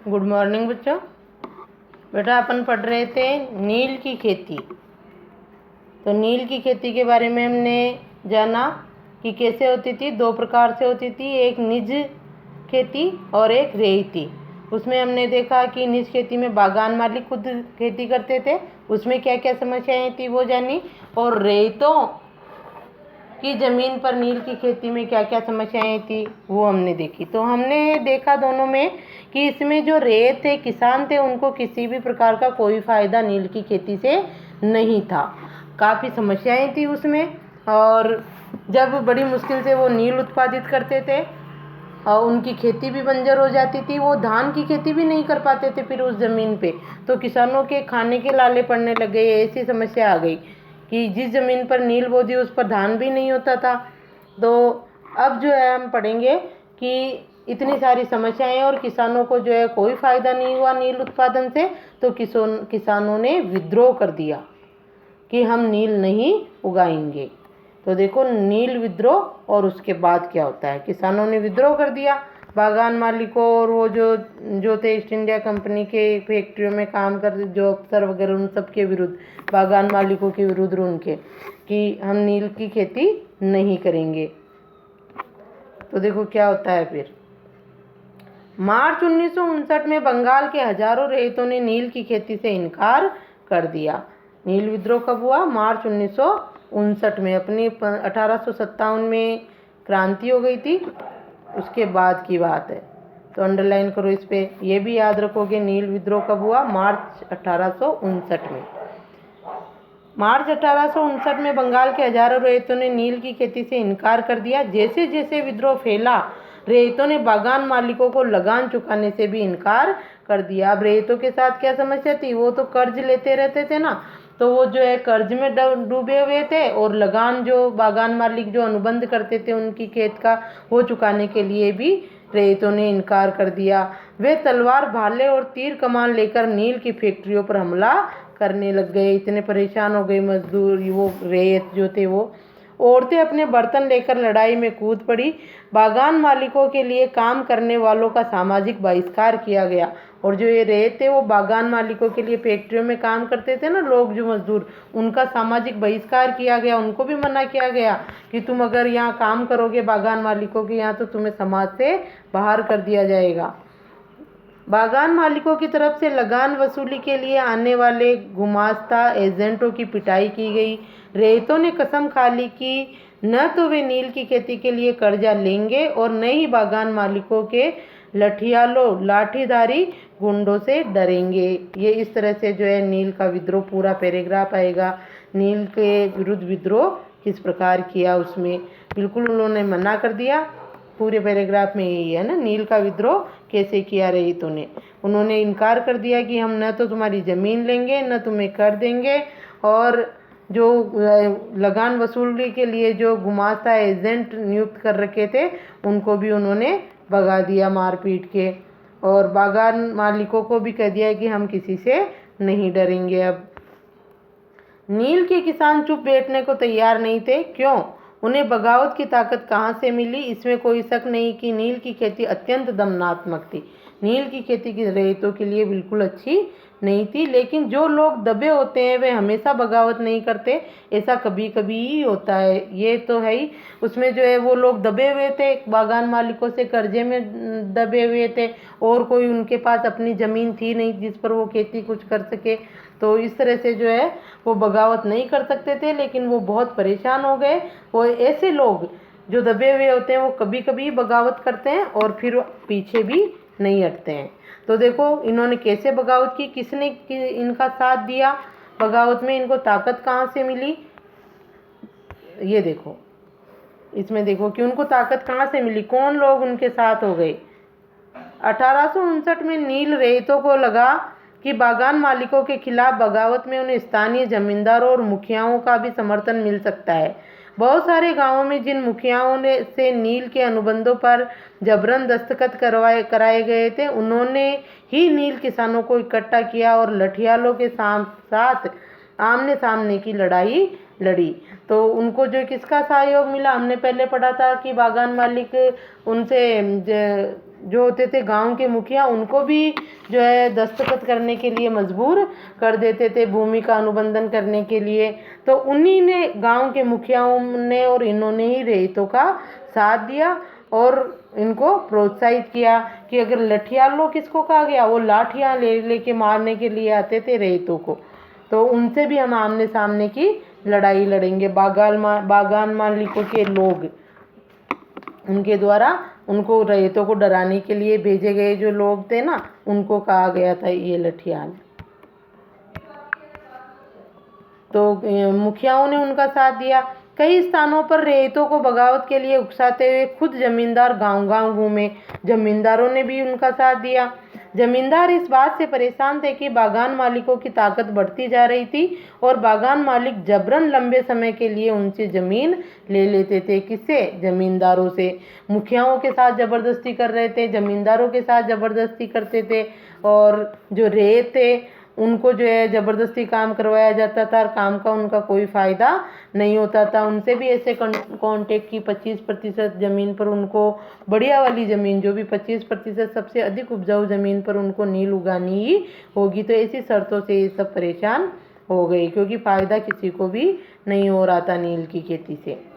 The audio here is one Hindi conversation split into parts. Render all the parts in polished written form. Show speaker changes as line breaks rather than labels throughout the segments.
गुड मॉर्निंग बच्चों। बेटा अपन पढ़ रहे थे नील की खेती। तो नील की खेती के बारे में हमने जाना कि कैसे होती थी। दो प्रकार से होती थी, एक निज खेती और एक रेयती। उसमें हमने देखा कि निज खेती में बागान मालिक खुद खेती करते थे, उसमें क्या क्या समस्याएं थी वो जानी, और रेयतों की ज़मीन पर नील की खेती में क्या क्या समस्याएं थी वो हमने देखी। तो हमने देखा दोनों में कि इसमें जो रेत थे, किसान थे, उनको किसी भी प्रकार का कोई फ़ायदा नील की खेती से नहीं था। काफ़ी समस्याएं थी उसमें, और जब बड़ी मुश्किल से वो नील उत्पादित करते थे और उनकी खेती भी बंजर हो जाती थी, वो धान की खेती भी नहीं कर पाते थे फिर उस ज़मीन पे। तो किसानों के खाने के लाले पड़ने लग गए। ऐसी समस्या आ गई कि जिस ज़मीन पर नील बो दी उस पर धान भी नहीं होता था। तो अब जो है हम पढ़ेंगे कि इतनी सारी समस्याएं और किसानों को जो है कोई फ़ायदा नहीं हुआ नील उत्पादन से। तो किसानों ने विद्रोह कर दिया कि हम नील नहीं उगाएंगे। तो देखो नील विद्रोह और उसके बाद क्या होता है। किसानों ने विद्रोह कर दिया, बागान मालिकों और वो जो थे ईस्ट इंडिया कंपनी के फैक्ट्रियों में काम कर जो अफसर वगैरह, उन सब के विरुद्ध, बागान मालिकों के विरुद्ध उनके, कि हम नील की खेती नहीं करेंगे। तो देखो क्या होता है फिर। मार्च 1959 में बंगाल के हजारों रैयतों ने नील की खेती से इनकार कर दिया। नील विद्रोह कब हुआ? मार्च 1959 में। अपनी 1857 में क्रांति हो गई थी, उसके बाद की बात है। तो अंडरलाइन करो इस पे, ये भी याद रखोगे। नील विद्रोह कब हुआ? मार्च 1859 में। मार्च 1859 में बंगाल के हजारों रैयतों ने नील की खेती से इनकार कर दिया। जैसे जैसे विद्रोह फैला, रैयतों ने बागान मालिकों को लगान चुकाने से भी इनकार कर दिया। अब रैयतों के साथ क्या समस्या थी, वो तो कर्ज लेते रहते थे ना, तो वो जो है कर्ज में डूबे हुए थे, और लगान जो बागान मालिक जो अनुबंध करते थे उनकी खेत का, वो चुकाने के लिए भी रैयतों ने इनकार कर दिया। वे तलवार, भाले और तीर कमान लेकर नील की फैक्ट्रियों पर हमला करने लग गए। इतने परेशान हो गए मजदूर, वो रैयत जो थे वो। औरतें अपने बर्तन लेकर लड़ाई में कूद पड़ी। बागान मालिकों के लिए काम करने वालों का सामाजिक बहिष्कार किया गया। और जो ये रैयत थे वो बागान मालिकों के लिए फैक्ट्रियों में काम करते थे ना लोग, जो मजदूर, उनका सामाजिक बहिष्कार किया गया। उनको भी मना किया गया कि तुम अगर यहाँ काम करोगे बागान मालिकों के यहाँ, तो तुम्हें समाज से बाहर कर दिया जाएगा। बागान मालिकों की तरफ से लगान वसूली के लिए आने वाले गुमास्ता एजेंटों की पिटाई की गई। रैयतों ने कसम खा ली कि न तो वे नील की खेती के लिए कर्जा लेंगे और न ही बागान मालिकों के लाठीधारी गुंडों से डरेंगे। ये इस तरह से जो है नील का विद्रोह, पूरा पैराग्राफ आएगा नील के विरुद्ध विद्रोह किस प्रकार किया, उसमें बिल्कुल उन्होंने मना कर दिया। पूरे पैराग्राफ में यही है ना, नील का विद्रोह कैसे किया रैयतों ने। उन्होंने इनकार कर दिया कि हम न तो तुम्हारी ज़मीन लेंगे, न तुम्हें कर देंगे, और जो लगान वसूली के लिए जो गुमास्ता एजेंट नियुक्त कर रखे थे उनको भी उन्होंने भगा दिया मार पीट के। और बागान मालिकों को भी कह दिया कि हम किसी से नहीं डरेंगे। अब नील के किसान चुप बैठने को तैयार नहीं थे। क्यों? उन्हें बगावत की ताकत कहाँ से मिली? इसमें कोई शक नहीं कि नील की खेती अत्यंत दमनात्मक थी। नील की खेती की रैयतों के लिए बिल्कुल अच्छी नहीं थी। लेकिन जो लोग दबे होते हैं वे हमेशा बगावत नहीं करते, ऐसा कभी कभी ही होता है, ये तो है ही। उसमें जो है वो लोग दबे हुए थे, बागान मालिकों से कर्जे में दबे हुए थे, और कोई उनके पास अपनी ज़मीन थी नहीं जिस पर वो खेती कुछ कर सके। तो इस तरह से जो है वो बगावत नहीं कर सकते थे। लेकिन वो बहुत परेशान हो गए। वो ऐसे लोग जो दबे हुए होते हैं वो कभी कभी बगावत करते हैं और फिर पीछे भी नहीं हटते हैं। तो देखो इन्होंने कैसे बगावत की, किसने इनका साथ दिया बगावत में, इनको ताकत कहाँ से मिली, ये देखो इसमें देखो कि उनको ताकत कहाँ से मिली, कौन लोग उनके साथ हो गए। 1859 में नील रैयतों को लगा कि बागान मालिकों के खिलाफ बगावत में उन्हें स्थानीय जमींदारों और मुखियाओं का भी समर्थन मिल सकता है। बहुत सारे गांवों में जिन मुखियाओं ने से नील के अनुबंधों पर जबरन दस्तखत कराए गए थे, उन्होंने ही नील किसानों को इकट्ठा किया और लठियालों के साथ आमने सामने की लड़ाई लड़ी। तो उनको जो किसका सहयोग मिला, हमने पहले पढ़ा था कि बागान मालिक उनसे जो होते थे गांव के मुखिया, उनको भी जो है दस्तखत करने के लिए मजबूर कर देते थे भूमि का अनुबंधन करने के लिए। तो उन्हीं ने, गांव के मुखियाओं ने और इन्होंने ही रैयतों का साथ दिया और इनको प्रोत्साहित किया कि अगर लठियालो किसको कहा गया, वो लाठियाँ ले लेके मारने के लिए आते थे रैयतों को, तो उनसे भी हम आमने सामने की लड़ाई लड़ेंगे। बागान मालिकों के लोग, उनके द्वारा उनको रैयतों को डराने के लिए भेजे गए जो लोग थे ना, उनको कहा गया था ये लठियाल। तो मुखियाओं ने उनका साथ दिया। कई स्थानों पर रैयतों को बगावत के लिए उकसाते हुए खुद जमींदार गांव-गांव घूमे। जमींदारों ने भी उनका साथ दिया। जमींदार इस बात से परेशान थे कि बागान मालिकों की ताकत बढ़ती जा रही थी और बागान मालिक जबरन लंबे समय के लिए उनसे जमीन ले लेते थे। किससे? जमींदारों से। मुखियाओं के साथ जबरदस्ती कर रहे थे, जमींदारों के साथ जबरदस्ती करते थे, और जो रैयत थे उनको जो है ज़बरदस्ती काम करवाया जाता था और काम का उनका कोई फ़ायदा नहीं होता था। उनसे भी ऐसे कॉन्टेक्ट की 25% ज़मीन पर उनको, बढ़िया वाली ज़मीन जो भी 25% सबसे अधिक उपजाऊ ज़मीन पर उनको नील उगानी ही होगी। तो ऐसी शर्तों से ये सब परेशान हो गए, क्योंकि फ़ायदा किसी को भी नहीं हो रहा था नील की खेती से।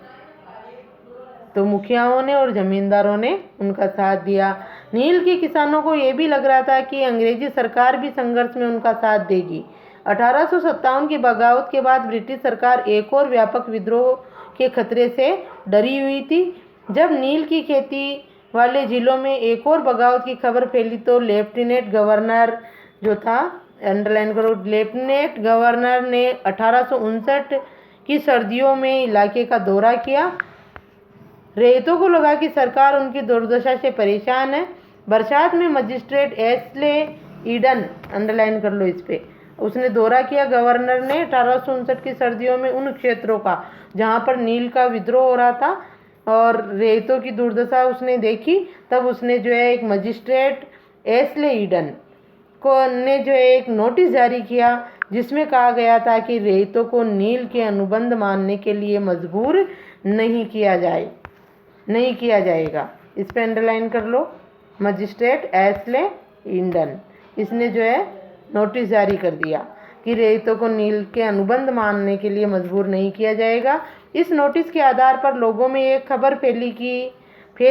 तो मुखियाओं ने और जमींदारों ने उनका साथ दिया। नील के किसानों को ये भी लग रहा था कि अंग्रेजी सरकार भी संघर्ष में उनका साथ देगी। 1857 की बगावत के बाद ब्रिटिश सरकार एक और व्यापक विद्रोह के खतरे से डरी हुई थी। जब नील की खेती वाले जिलों में एक और बगावत की खबर फैली तो लेफ्टिनेंट गवर्नर जो था, अंडरलाइन करो, लेफ्टिनेंट गवर्नर ने 1859 की सर्दियों में इलाके का दौरा किया। रैयतों को लगा कि सरकार उनकी दुर्दशा से परेशान है। बरसात में मजिस्ट्रेट एस्ले ईडन, अंडरलाइन कर लो इस पे, उसने दौरा किया गवर्नर ने 1859 की सर्दियों में उन क्षेत्रों का जहां पर नील का विद्रोह हो रहा था और रैयतों की दुर्दशा उसने देखी। तब उसने जो है एक मजिस्ट्रेट एस्ले ईडन को ने जो है एक नोटिस जारी किया जिसमें कहा गया था कि रैयतों को नील के अनुबंध मानने के लिए मजबूर नहीं किया जाएगा। इस पे अंडरलाइन कर लो, मजिस्ट्रेट एस्ले ईडन, इसने जो है नोटिस जारी कर दिया कि रैयतों को नील के अनुबंध मानने के लिए मजबूर नहीं किया जाएगा। इस नोटिस के आधार पर लोगों में एक खबर फैल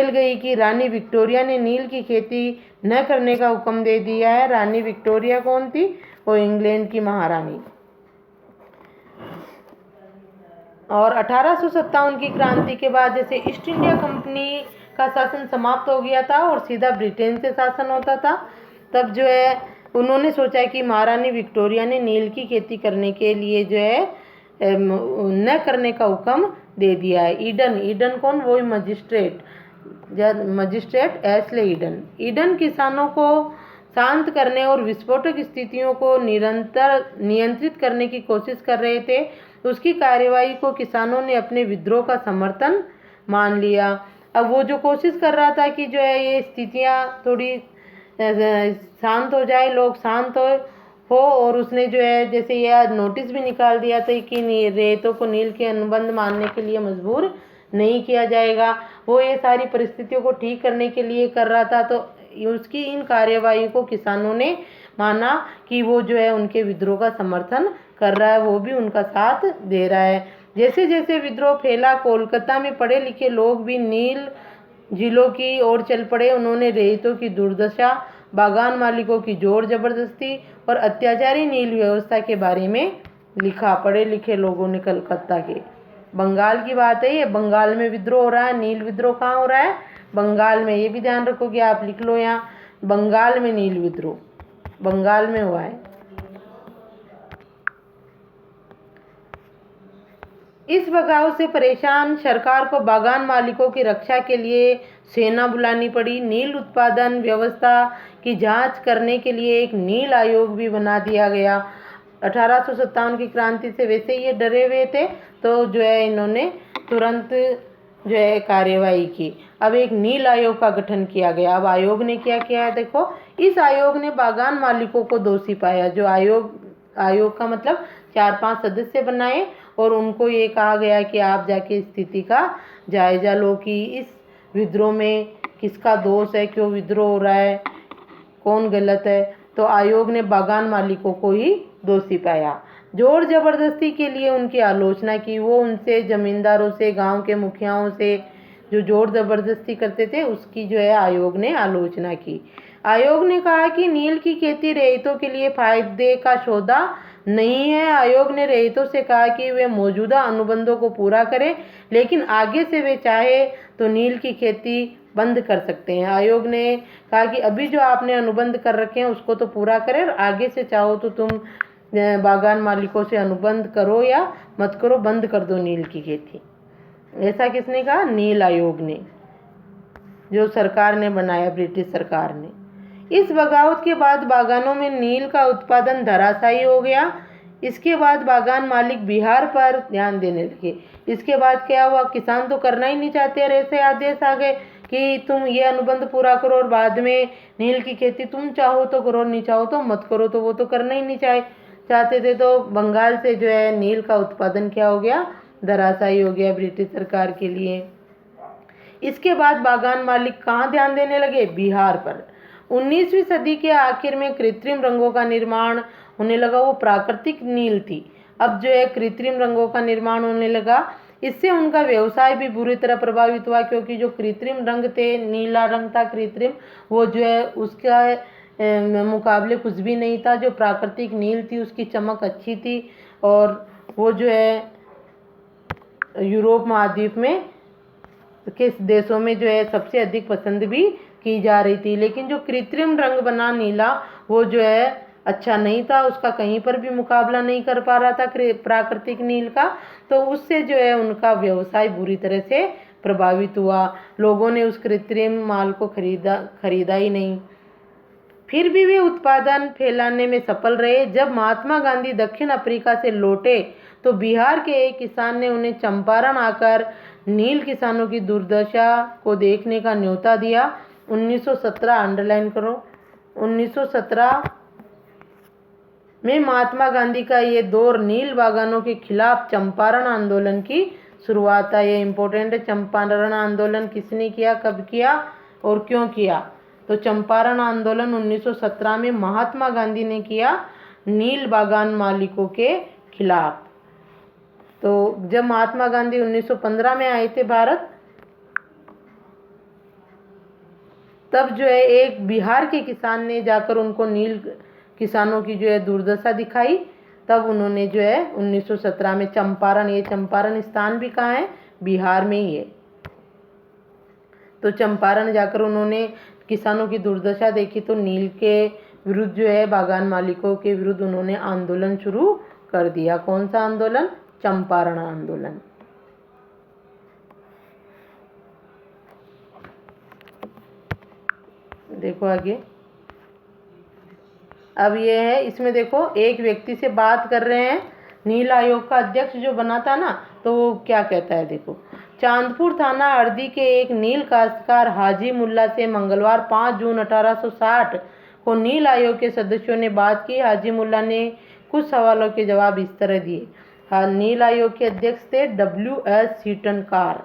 गई कि रानी विक्टोरिया ने नील की खेती न करने का हुक्म दे दिया है। रानी विक्टोरिया कौन थी? वो इंग्लैंड की महारानी। और 1857 की क्रांति के बाद जैसे ईस्ट इंडिया कंपनी का शासन समाप्त हो गया था और सीधा ब्रिटेन से शासन होता था, तब जो है उन्होंने सोचा कि महारानी विक्टोरिया ने नील की खेती करने के लिए जो है न करने का हुक्म दे दिया है। ईडन कौन? वही मजिस्ट्रेट एस्ले ईडन किसानों को शांत करने और विस्फोटक स्थितियों को निरंतर नियंत्रित करने की कोशिश कर रहे थे। उसकी कार्यवाही को किसानों ने अपने विद्रोह का समर्थन मान लिया। अब वो जो कोशिश कर रहा था कि जो है ये स्थितियाँ थोड़ी शांत हो जाए, लोग शांत हो, और उसने जो है जैसे यह नोटिस भी निकाल दिया था कि रैयतों को नील के अनुबंध मानने के लिए मजबूर नहीं किया जाएगा। वो ये सारी परिस्थितियों को ठीक करने के लिए कर रहा था। तो उसकी इन कार्यवाही को किसानों ने माना कि वो जो है उनके विद्रोह का समर्थन कर रहा है, वो भी उनका साथ दे रहा है। जैसे जैसे विद्रोह फैला, कोलकाता में पढ़े लिखे लोग भी नील जिलों की ओर चल पड़े। उन्होंने रैयतों की दुर्दशा, बागान मालिकों की जोर जबरदस्ती और अत्याचारी नील व्यवस्था के बारे में लिखा। पढ़े लिखे लोगों ने कलकत्ता के, बंगाल की बात है ये, बंगाल में विद्रोह हो रहा है। नील विद्रोह कहाँ हो रहा है? बंगाल में। ये भी ध्यान रखोगे, आप लिख लो यहाँ, बंगाल में नील विद्रोह, बंगाल में हुआ है। इस बगावत से परेशान सरकार को बागान मालिकों की रक्षा के लिए सेना बुलानी पड़ी। नील उत्पादन व्यवस्था की जांच करने के लिए एक नील आयोग भी बना दिया गया। 1857 की क्रांति से वैसे ये डरे हुए थे, तो जो है इन्होंने तुरंत जो है कार्यवाही की। अब एक नील आयोग का गठन किया गया। अब आयोग ने क्या किया है देखो, इस आयोग ने बागान मालिकों को दोषी पाया। जो आयोग का मतलब 4-5 सदस्य बनाए और उनको ये कहा गया कि आप जाके स्थिति का जायजा लो कि इस विद्रोह में किसका दोष है, क्यों विद्रोह हो रहा है, कौन गलत है, तो आयोग ने बागान मालिकों को ही दोषी पाया। जोर जबरदस्ती के लिए उनकी आलोचना की। वो उनसे, जमींदारों से, गांव के मुखियाओं से जो जोर जबरदस्ती करते थे उसकी जो है आयोग ने आलोचना की। आयोग ने कहा कि नील की खेती रैयतों के लिए फायदे का सौदा नहीं है। आयोग ने रैयतों से कहा कि वे मौजूदा अनुबंधों को पूरा करें, लेकिन आगे से वे चाहे तो नील की खेती बंद कर सकते हैं। आयोग ने कहा कि अभी जो आपने अनुबंध कर रखे हैं उसको तो पूरा करें, और आगे से चाहो तो तुम बागान मालिकों से अनुबंध करो या मत करो, बंद कर दो नील की खेती। ऐसा किसने कहा? नील आयोग ने, जो सरकार ने बनाया, ब्रिटिश सरकार ने। इस बगावत के बाद बागानों में नील का उत्पादन धराशायी हो गया। इसके बाद बागान मालिक बिहार पर ध्यान देने लगे। इसके बाद क्या हुआ? किसान तो करना ही नहीं चाहते, और ऐसे आदेश आ गए कि तुम ये अनुबंध पूरा करो और बाद में नील की खेती तुम चाहो तो करो, नहीं चाहो तो मत करो। तो वो तो करना ही नहीं चाहते थे। तो बंगाल से जो है नील का उत्पादन क्या हो गया? धराशायी हो गया ब्रिटिश सरकार के लिए। इसके बाद बागान मालिक कहाँ ध्यान देने लगे? बिहार पर। 19वीं सदी के आखिर में कृत्रिम रंगों का निर्माण होने लगा। वो प्राकृतिक नील थी, अब जो है कृत्रिम रंगों का निर्माण होने लगा। इससे उनका व्यवसाय भी बुरी तरह प्रभावित हुआ, क्योंकि जो कृत्रिम रंग थे, नीला रंग था कृत्रिम, वो जो है उसका मुकाबले कुछ भी नहीं था। जो प्राकृतिक नील थी उसकी चमक अच्छी थी, और वो जो है यूरोप महाद्वीप में के देशों में जो है सबसे अधिक पसंद भी की जा रही थी। लेकिन जो कृत्रिम रंग बना नीला, वो जो है अच्छा नहीं था, उसका कहीं पर भी मुकाबला नहीं कर पा रहा था प्राकृतिक नील का। तो उससे जो है उनका व्यवसाय बुरी तरह से प्रभावित हुआ। लोगों ने उस कृत्रिम माल को खरीदा ही नहीं। फिर भी वे उत्पादन फैलाने में सफल रहे। जब महात्मा गांधी दक्षिण अफ्रीका से लौटे तो बिहार के एक किसान ने उन्हें चंपारण आकर नील किसानों की दुर्दशा को देखने का न्योता दिया। 1917 अंडरलाइन करो। 1917 में महात्मा गांधी का ये दौर नील बागानों के खिलाफ चंपारण आंदोलन की शुरुआत था। ये इम्पोर्टेंट है। चंपारण आंदोलन किसने किया, कब किया और क्यों किया? तो चंपारण आंदोलन 1917 में महात्मा गांधी ने किया नील बागान मालिकों के खिलाफ। तो जब महात्मा गांधी 1915 में आए थे भारत, तब जो है एक बिहार के किसान ने जाकर उनको नील किसानों की जो है दुर्दशा दिखाई। तब उन्होंने जो है 1917 में चंपारण, ये चंपारण स्थान भी कहाँ है? बिहार में ही है। तो चंपारण जाकर उन्होंने किसानों की दुर्दशा देखी, तो नील के विरुद्ध जो है बागान मालिकों के विरुद्ध उन्होंने आंदोलन शुरू कर दिया। कौन सा आंदोलन? चंपारण आंदोलन। देखो आगे, अब ये है, इसमें देखो एक व्यक्ति से बात कर रहे हैं। नील आयोग का अध्यक्ष जो बना था ना, तो वो क्या कहता है देखो। चांदपुर थाना अर्दी के एक नील काश्तकार हाजी मुल्ला से मंगलवार 5 जून 1860 को नील आयोग के सदस्यों ने बात की। हाजी मुल्ला ने कुछ सवालों के जवाब इस तरह दिए। हाँ, नील आयोग के अध्यक्ष थे WS सीटन कार।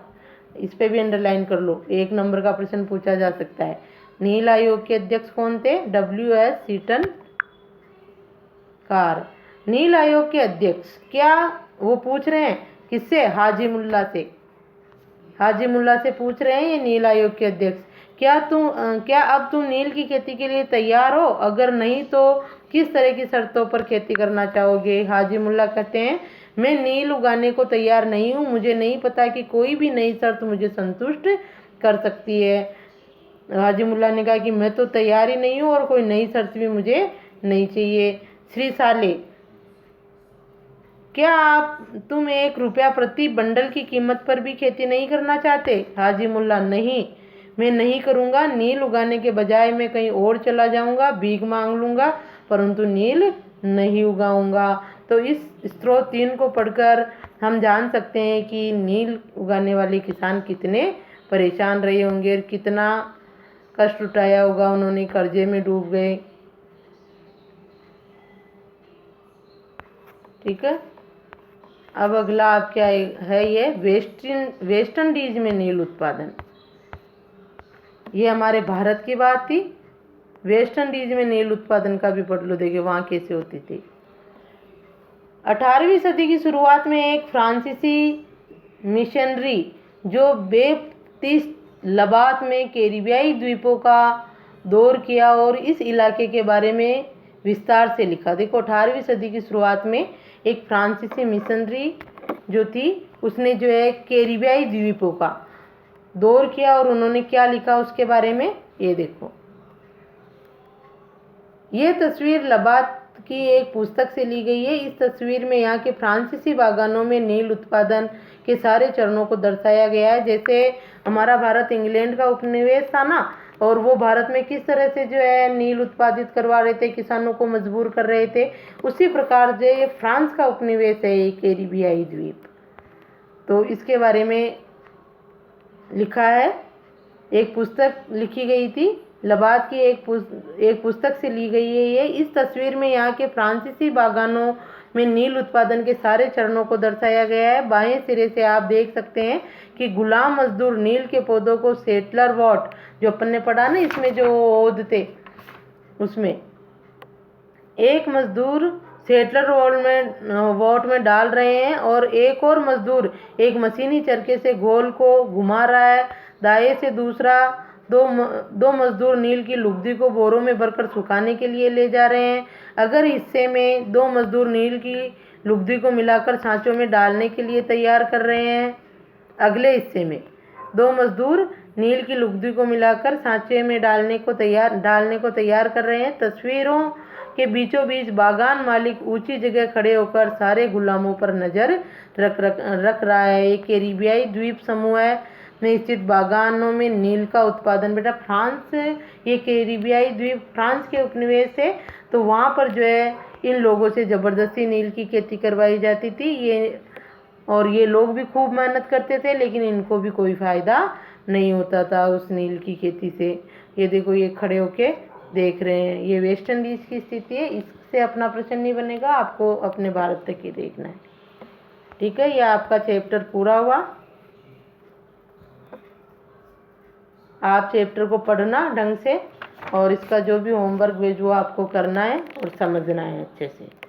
इस पे भी अंडरलाइन कर लो, 1 नंबर का प्रश्न पूछा जा सकता है। नील आयोग के अध्यक्ष कौन थे? WS सीटन car. नील आयोग के अध्यक्ष, क्या वो पूछ रहे हैं किससे? हाजी मुल्ला से। हाजी मुल्ला से पूछ रहे हैं ये नील आयोग के अध्यक्ष, क्या अब तुम नील की खेती के लिए तैयार हो? अगर नहीं तो किस तरह की शर्तों पर खेती करना चाहोगे? हाजी मुल्ला कहते हैं, मैं नील उगाने को तैयार नहीं हूँ। मुझे नहीं पता कि कोई भी नई शर्त मुझे संतुष्ट कर सकती है। हाजी मुल्ला ने कहा कि मैं तो तैयार ही नहीं हूँ और कोई नई शर्त भी मुझे नहीं चाहिए। श्री साले, क्या तुम 1 रुपया प्रति बंडल की कीमत पर भी खेती नहीं करना चाहते? हाजी मुल्ला, नहीं, मैं नहीं करूँगा। नील उगाने के बजाय मैं कहीं और चला जाऊँगा, भीख मांग लूँगा, परंतु नील नहीं उगाऊँगा। तो इस स्रोत 3 को पढ़कर हम जान सकते हैं कि नील उगाने वाले किसान कितने परेशान रहे होंगे और कितना कष्ट उठाया होगा उन्होंने, कर्जे में डूब गए। ठीक है, अब अगला आप क्या है? ये वेस्ट इंडीज में नील उत्पादन। ये हमारे भारत की बात थी। वेस्ट इंडीज में नील उत्पादन का भी पढ़ लो, देखिए वहाँ कैसे होती थी। 18वीं सदी की शुरुआत में एक फ्रांसीसी मिशनरी जो बेप्तिस्त लबात में कैरिबियाई द्वीपों का दौर किया और इस इलाके के बारे में विस्तार से लिखा। देखो 18वीं सदी की शुरुआत में एक फ्रांसीसी मिशनरी जो थी उसने जो है कैरिबियाई द्वीपों का दौर किया और उन्होंने क्या लिखा उसके बारे में, ये देखो। ये तस्वीर लबात की एक पुस्तक से ली गई है। इस तस्वीर में यहाँ के फ्रांसीसी बागानों में नील उत्पादन के सारे चरणों को दर्शाया गया है। जैसे हमारा भारत इंग्लैंड का उपनिवेश था ना, और वो भारत में किस तरह से जो है नील उत्पादित करवा रहे थे, किसानों को मजबूर कर रहे थे, उसी प्रकार से ये फ्रांस का उपनिवेश है, ये कैरिबियाई द्वीप। तो इसके बारे में लिखा है, एक पुस्तक लिखी गई थी, लबात की एक पुस्तक से ली गई है ये। इस तस्वीर में यहाँ के फ्रांसीसी बागानों में नील उत्पादन के सारे चरणों को दर्शाया गया है। बाएं सिरे से आप देख सकते हैं कि गुलाम मजदूर नील के पौधों को सेटलर वॉट, जो अपन ने पढ़ा ना इसमें जो ओद थे, उसमें एक मजदूर सेटलर वॉट में डाल रहे हैं और एक और मजदूर एक मशीनी चरखे से घोल को घुमा रहा है। दाएं से दूसरा दो मजदूर नील की लुगदी को बोरों में भरकर सुखाने के लिए ले जा रहे हैं। अगर हिस्से में दो मजदूर नील की लुगदी को मिलाकर सांचों में डालने के लिए तैयार कर रहे हैं। अगले हिस्से में दो मजदूर नील की लुगदी को मिलाकर सांचे में डालने को तैयार कर रहे हैं। तस्वीरों के बीचों बीच बागान मालिक ऊंची जगह खड़े होकर सारे गुलामों पर नजर रख रहा है। एक कैरिबियाई द्वीप समूह में स्थित बागानों में नील का उत्पादन, बेटा फ्रांस, ये कैरिबियाई द्वीप फ्रांस के उपनिवेश है, तो वहाँ पर जो है इन लोगों से ज़बरदस्ती नील की खेती करवाई जाती थी। ये लोग भी खूब मेहनत करते थे, लेकिन इनको भी कोई फ़ायदा नहीं होता था उस नील की खेती से। ये देखो, ये खड़े होके देख रहे हैं। ये वेस्ट इंडीज़ की स्थिति है, इससे अपना प्रश्न नहीं बनेगा, आपको अपने भारत तक ही देखना है। ठीक है, यह आपका चैप्टर पूरा हुआ। आप चैप्टर को पढ़ना ढंग से और इसका जो भी होमवर्क भेजो आपको करना है और समझना है अच्छे से।